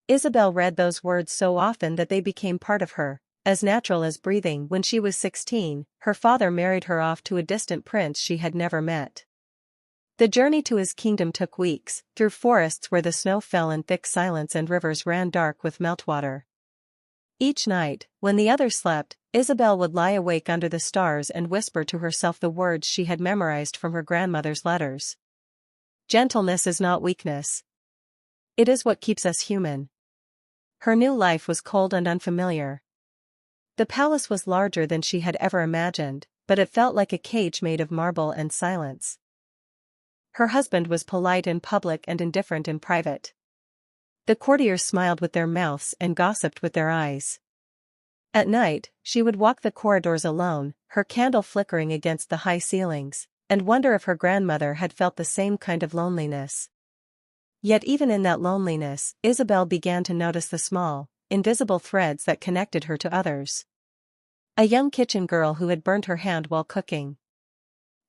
Isabelle read those words so often that they became part of her, as natural as breathing. When she was 16, her father married her off to a distant prince she had never met. The journey to his kingdom took weeks, through forests where the snow fell in thick silence and rivers ran dark with meltwater. Each night, when the others slept, Isabelle would lie awake under the stars and whisper to herself the words she had memorized from her grandmother's letters. Gentleness is not weakness. It is what keeps us human. Her new life was cold and unfamiliar. The palace was larger than she had ever imagined, but it felt like a cage made of marble and silence. Her husband was polite in public and indifferent in private. The courtiers smiled with their mouths and gossiped with their eyes. At night, she would walk the corridors alone, her candle flickering against the high ceilings, and wonder if her grandmother had felt the same kind of loneliness. Yet even in that loneliness, Isabelle began to notice the small, invisible threads that connected her to others. A young kitchen girl who had burned her hand while cooking.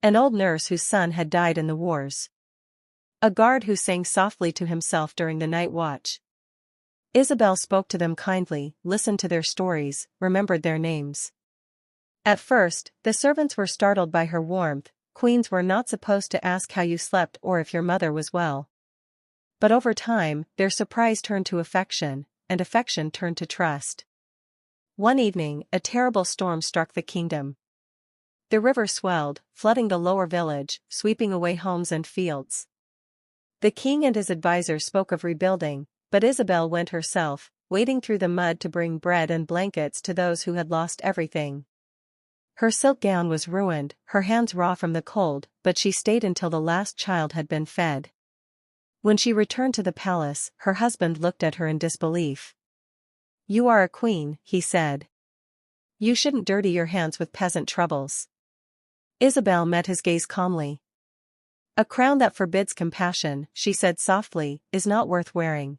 An old nurse whose son had died in the wars. A guard who sang softly to himself during the night watch. Isabelle spoke to them kindly, listened to their stories, remembered their names. At first, the servants were startled by her warmth. Queens were not supposed to ask how you slept or if your mother was well. But over time, their surprise turned to affection, and affection turned to trust. One evening, a terrible storm struck the kingdom. The river swelled, flooding the lower village, sweeping away homes and fields. The king and his advisors spoke of rebuilding, but Isabelle went herself, wading through the mud to bring bread and blankets to those who had lost everything. Her silk gown was ruined, her hands raw from the cold, but she stayed until the last child had been fed. When she returned to the palace, her husband looked at her in disbelief. "You are a queen," he said. "You shouldn't dirty your hands with peasant troubles." Isabelle met his gaze calmly. "A crown that forbids compassion," she said softly, "is not worth wearing."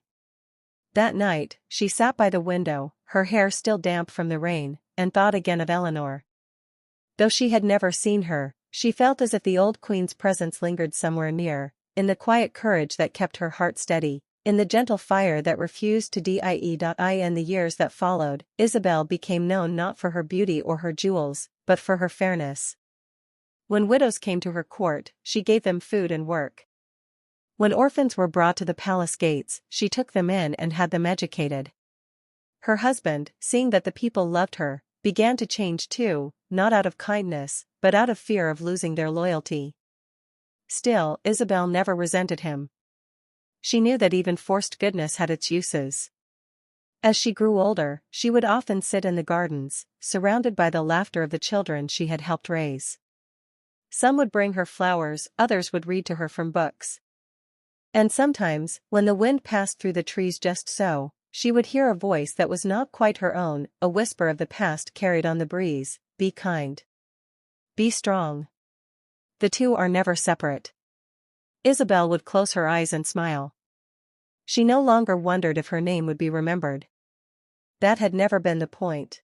That night, she sat by the window, her hair still damp from the rain, and thought again of Eleanor. Though she had never seen her, she felt as if the old queen's presence lingered somewhere near, in the quiet courage that kept her heart steady, in the gentle fire that refused to die. In the years that followed, Isabelle became known not for her beauty or her jewels, but for her fairness. When widows came to her court, she gave them food and work. When orphans were brought to the palace gates, she took them in and had them educated. Her husband, seeing that the people loved her, began to change too, not out of kindness, but out of fear of losing their loyalty. Still, Isabelle never resented him. She knew that even forced goodness had its uses. As she grew older, she would often sit in the gardens, surrounded by the laughter of the children she had helped raise. Some would bring her flowers, others would read to her from books. And sometimes, when the wind passed through the trees just so, she would hear a voice that was not quite her own, a whisper of the past carried on the breeze: be kind. Be strong. The two are never separate. Isabelle would close her eyes and smile. She no longer wondered if her name would be remembered. That had never been the point.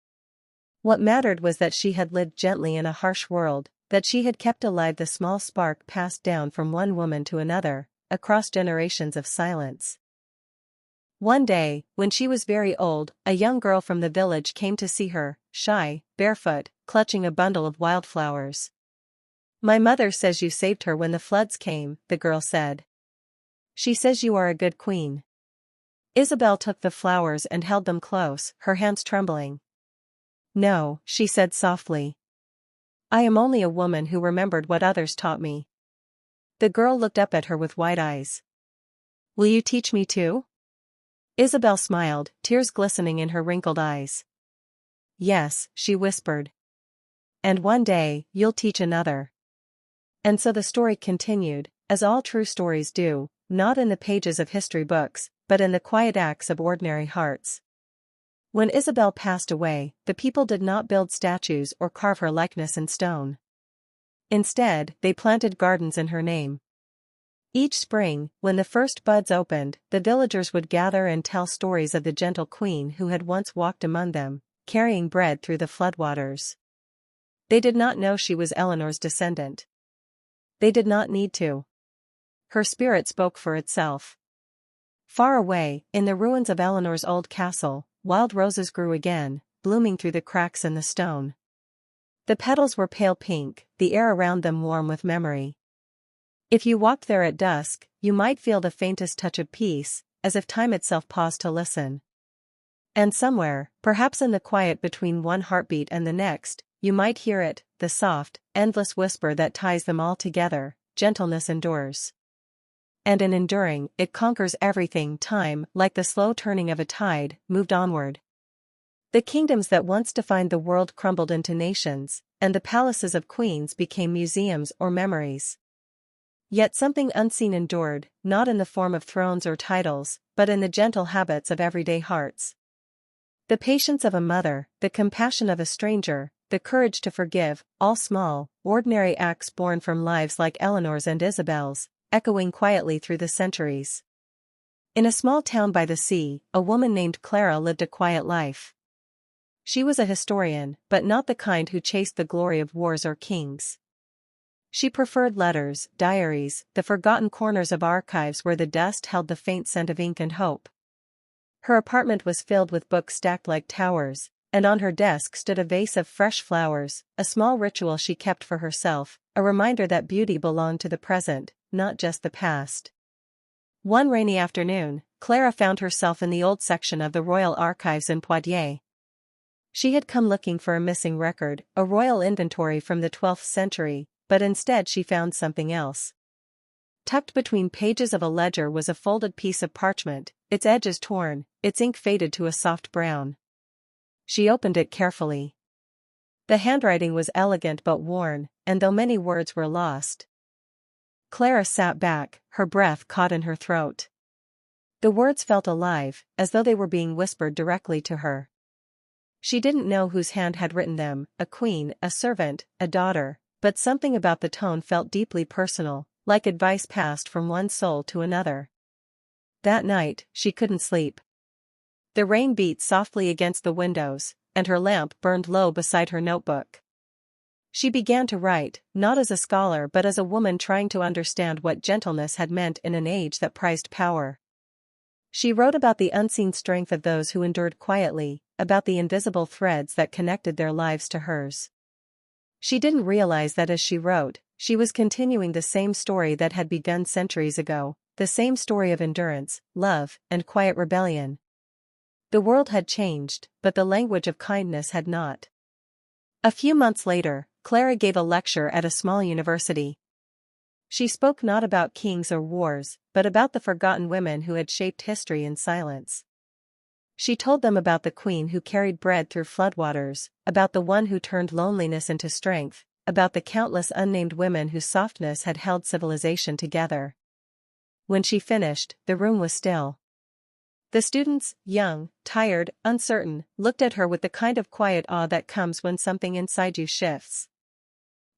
What mattered was that she had lived gently in a harsh world, that she had kept alive the small spark passed down from one woman to another, across generations of silence. One day, when she was very old, a young girl from the village came to see her, shy, barefoot, clutching a bundle of wildflowers. "My mother says you saved her when the floods came," the girl said. "She says you are a good queen." Isabelle took the flowers and held them close, her hands trembling. "No," she said softly. "I am only a woman who remembered what others taught me." The girl looked up at her with wide eyes. "Will you teach me too?" Isabelle smiled, tears glistening in her wrinkled eyes. "Yes," she whispered. "And one day, you'll teach another." And so the story continued, as all true stories do, not in the pages of history books, but in the quiet acts of ordinary hearts. When Isabelle passed away, the people did not build statues or carve her likeness in stone. Instead, they planted gardens in her name. Each spring, when the first buds opened, the villagers would gather and tell stories of the gentle queen who had once walked among them, carrying bread through the floodwaters. They did not know she was Eleanor's descendant. They did not need to. Her spirit spoke for itself. Far away, in the ruins of Eleanor's old castle, wild roses grew again, blooming through the cracks in the stone. The petals were pale pink, the air around them warm with memory. If you walked there at dusk, you might feel the faintest touch of peace, as if time itself paused to listen. And somewhere, perhaps in the quiet between one heartbeat and the next, you might hear it, the soft, endless whisper that ties them all together: gentleness endures. And in enduring, it conquers everything. Time, like the slow turning of a tide, moved onward. The kingdoms that once defined the world crumbled into nations, and the palaces of queens became museums or memories. Yet something unseen endured, not in the form of thrones or titles, but in the gentle habits of everyday hearts. The patience of a mother, the compassion of a stranger, the courage to forgive, all small, ordinary acts born from lives like Eleanor's and Isabelle's, echoing quietly through the centuries. In a small town by the sea, a woman named Clara lived a quiet life. She was a historian, but not the kind who chased the glory of wars or kings. She preferred letters, diaries, the forgotten corners of archives where the dust held the faint scent of ink and hope. Her apartment was filled with books stacked like towers, and on her desk stood a vase of fresh flowers, a small ritual she kept for herself, a reminder that beauty belonged to the present, not just the past. One rainy afternoon, Clara found herself in the old section of the Royal Archives in Poitiers. She had come looking for a missing record, a royal inventory from the 12th century, but instead she found something else. Tucked between pages of a ledger was a folded piece of parchment, its edges torn, its ink faded to a soft brown. She opened it carefully. The handwriting was elegant but worn, and though many words were lost. Clara sat back, her breath caught in her throat. The words felt alive, as though they were being whispered directly to her. She didn't know whose hand had written them, a queen, a servant, a daughter, but something about the tone felt deeply personal, like advice passed from one soul to another. That night, she couldn't sleep. The rain beat softly against the windows, and her lamp burned low beside her notebook. She began to write, not as a scholar but as a woman trying to understand what gentleness had meant in an age that prized power. She wrote about the unseen strength of those who endured quietly, about the invisible threads that connected their lives to hers. She didn't realize that as she wrote, she was continuing the same story that had begun centuries ago, the same story of endurance, love, and quiet rebellion. The world had changed, but the language of kindness had not. A few months later, Clara gave a lecture at a small university. She spoke not about kings or wars, but about the forgotten women who had shaped history in silence. She told them about the queen who carried bread through floodwaters, about the one who turned loneliness into strength, about the countless unnamed women whose softness had held civilization together. When she finished, the room was still. The students, young, tired, uncertain, looked at her with the kind of quiet awe that comes when something inside you shifts.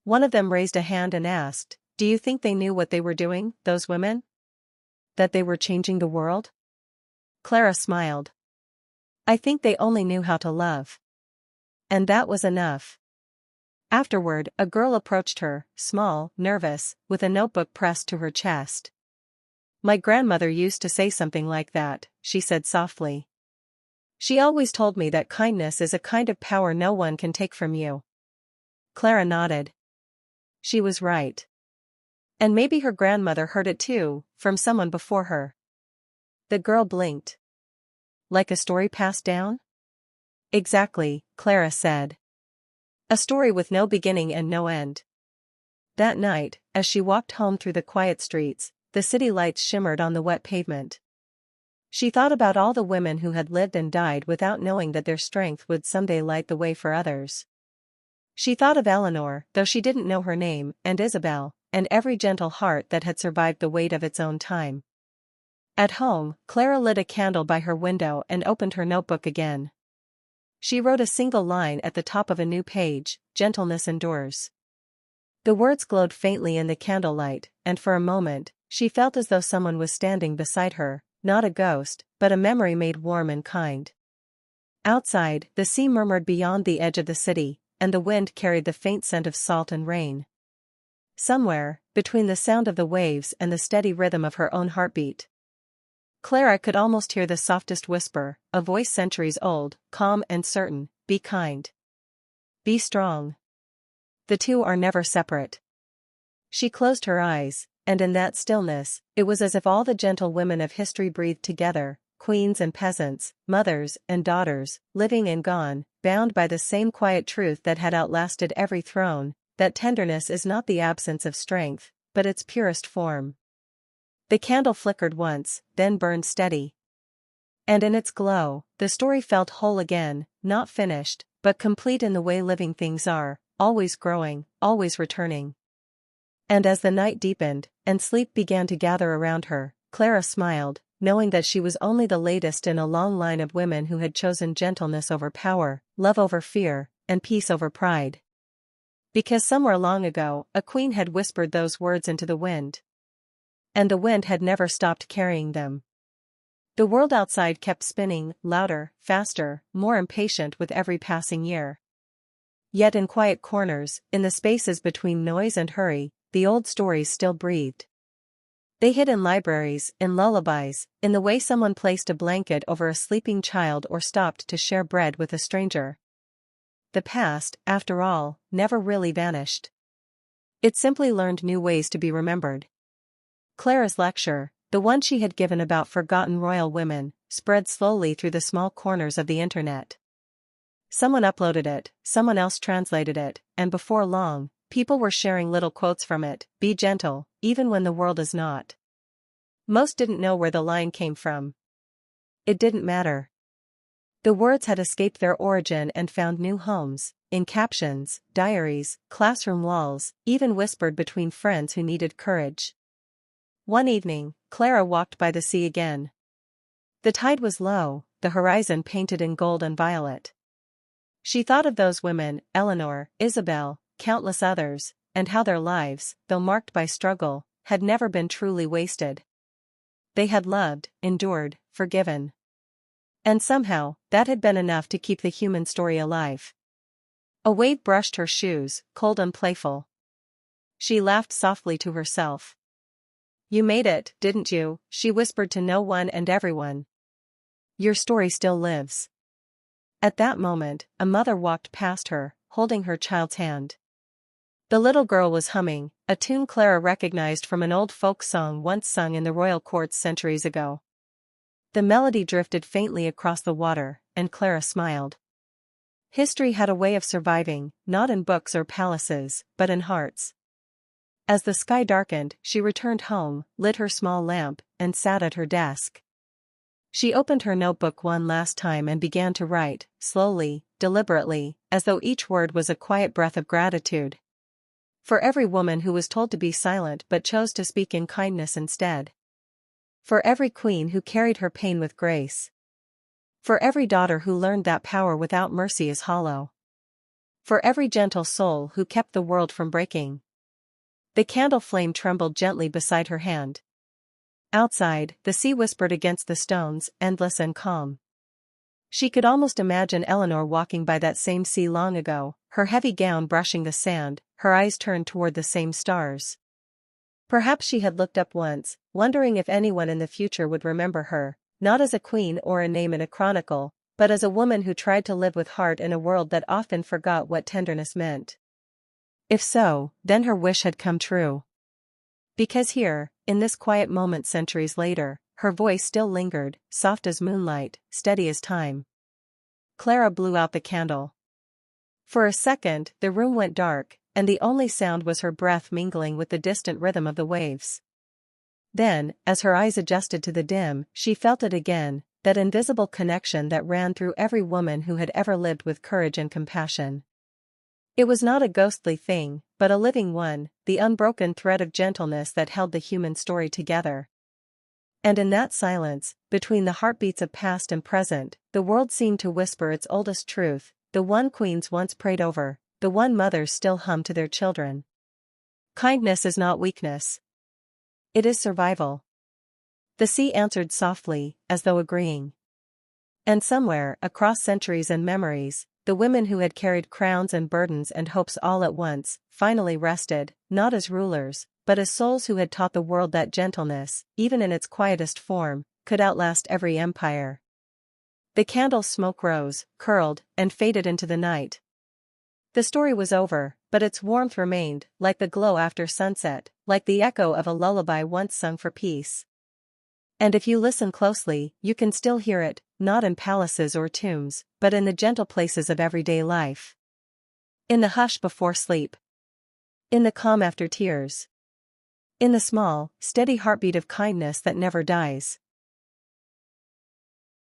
One of them raised a hand and asked, "Do you think they knew what they were doing, those women? That they were changing the world?" Clara smiled. "I think they only knew how to love. And that was enough." Afterward, a girl approached her, small, nervous, with a notebook pressed to her chest. "My grandmother used to say something like that," she said softly. "She always told me that kindness is a kind of power no one can take from you." Clara nodded. She was right. And maybe her grandmother heard it too, from someone before her. The girl blinked. "Like a story passed down?" "Exactly," Clara said. "A story with no beginning and no end." That night, as she walked home through the quiet streets, the city lights shimmered on the wet pavement. She thought about all the women who had lived and died without knowing that their strength would someday light the way for others. She thought of Eleanor, though she didn't know her name, and Isabelle, and every gentle heart that had survived the weight of its own time. At home, Clara lit a candle by her window and opened her notebook again. She wrote a single line at the top of a new page, "Gentleness endures." The words glowed faintly in the candlelight, and for a moment, she felt as though someone was standing beside her, not a ghost, but a memory made warm and kind. Outside, the sea murmured beyond the edge of the city, and the wind carried the faint scent of salt and rain. Somewhere, between the sound of the waves and the steady rhythm of her own heartbeat, Clara could almost hear the softest whisper, a voice centuries old, calm and certain: "Be kind. Be strong. The two are never separate." She closed her eyes, and in that stillness, it was as if all the gentle women of history breathed together, queens and peasants, mothers and daughters, living and gone, bound by the same quiet truth that had outlasted every throne, that tenderness is not the absence of strength, but its purest form. The candle flickered once, then burned steady. And in its glow, the story felt whole again, not finished, but complete in the way living things are, always growing, always returning. And as the night deepened, and sleep began to gather around her, Clara smiled, knowing that she was only the latest in a long line of women who had chosen gentleness over power, love over fear, and peace over pride. Because somewhere long ago, a queen had whispered those words into the wind. And the wind had never stopped carrying them. The world outside kept spinning, louder, faster, more impatient with every passing year. Yet in quiet corners, in the spaces between noise and hurry, the old stories still breathed. They hid in libraries, in lullabies, in the way someone placed a blanket over a sleeping child or stopped to share bread with a stranger. The past, after all, never really vanished. It simply learned new ways to be remembered. Clara's lecture, the one she had given about forgotten royal women, spread slowly through the small corners of the internet. Someone uploaded it, someone else translated it, and before long, people were sharing little quotes from it: "Be gentle, even when the world is not." Most didn't know where the line came from. It didn't matter. The words had escaped their origin and found new homes, in captions, diaries, classroom walls, even whispered between friends who needed courage. One evening, Clara walked by the sea again. The tide was low, the horizon painted in gold and violet. She thought of those women, Eleanor, Isabelle, countless others, and how their lives, though marked by struggle, had never been truly wasted. They had loved, endured, forgiven. And somehow, that had been enough to keep the human story alive. A wave brushed her shoes, cold and playful. She laughed softly to herself. "You made it, didn't you?" she whispered to no one and everyone. "Your story still lives." At that moment, a mother walked past her, holding her child's hand. The little girl was humming, a tune Clara recognized from an old folk song once sung in the royal courts centuries ago. The melody drifted faintly across the water, and Clara smiled. History had a way of surviving, not in books or palaces, but in hearts. As the sky darkened, she returned home, lit her small lamp, and sat at her desk. She opened her notebook one last time and began to write, slowly, deliberately, as though each word was a quiet breath of gratitude. For every woman who was told to be silent but chose to speak in kindness instead. For every queen who carried her pain with grace. For every daughter who learned that power without mercy is hollow. For every gentle soul who kept the world from breaking. The candle flame trembled gently beside her hand. Outside, the sea whispered against the stones, endless and calm. She could almost imagine Eleanor walking by that same sea long ago, her heavy gown brushing the sand, her eyes turned toward the same stars. Perhaps she had looked up once, wondering if anyone in the future would remember her, not as a queen or a name in a chronicle, but as a woman who tried to live with heart in a world that often forgot what tenderness meant. If so, then her wish had come true. Because here, in this quiet moment centuries later, her voice still lingered, soft as moonlight, steady as time. Clara blew out the candle. For a second, the room went dark, and the only sound was her breath mingling with the distant rhythm of the waves. Then, as her eyes adjusted to the dim, she felt it again, that invisible connection that ran through every woman who had ever lived with courage and compassion. It was not a ghostly thing, but a living one, the unbroken thread of gentleness that held the human story together. And in that silence, between the heartbeats of past and present, the world seemed to whisper its oldest truth, the one queens once prayed over, the one mothers still hum to their children. Kindness is not weakness. It is survival. The sea answered softly, as though agreeing. And somewhere, across centuries and memories, the women who had carried crowns and burdens and hopes all at once, finally rested, not as rulers, but as souls who had taught the world that gentleness, even in its quietest form, could outlast every empire. The candle's smoke rose, curled, and faded into the night. The story was over, but its warmth remained, like the glow after sunset, like the echo of a lullaby once sung for peace. And if you listen closely, you can still hear it, not in palaces or tombs, but in the gentle places of everyday life. In the hush before sleep. In the calm after tears. In the small, steady heartbeat of kindness that never dies.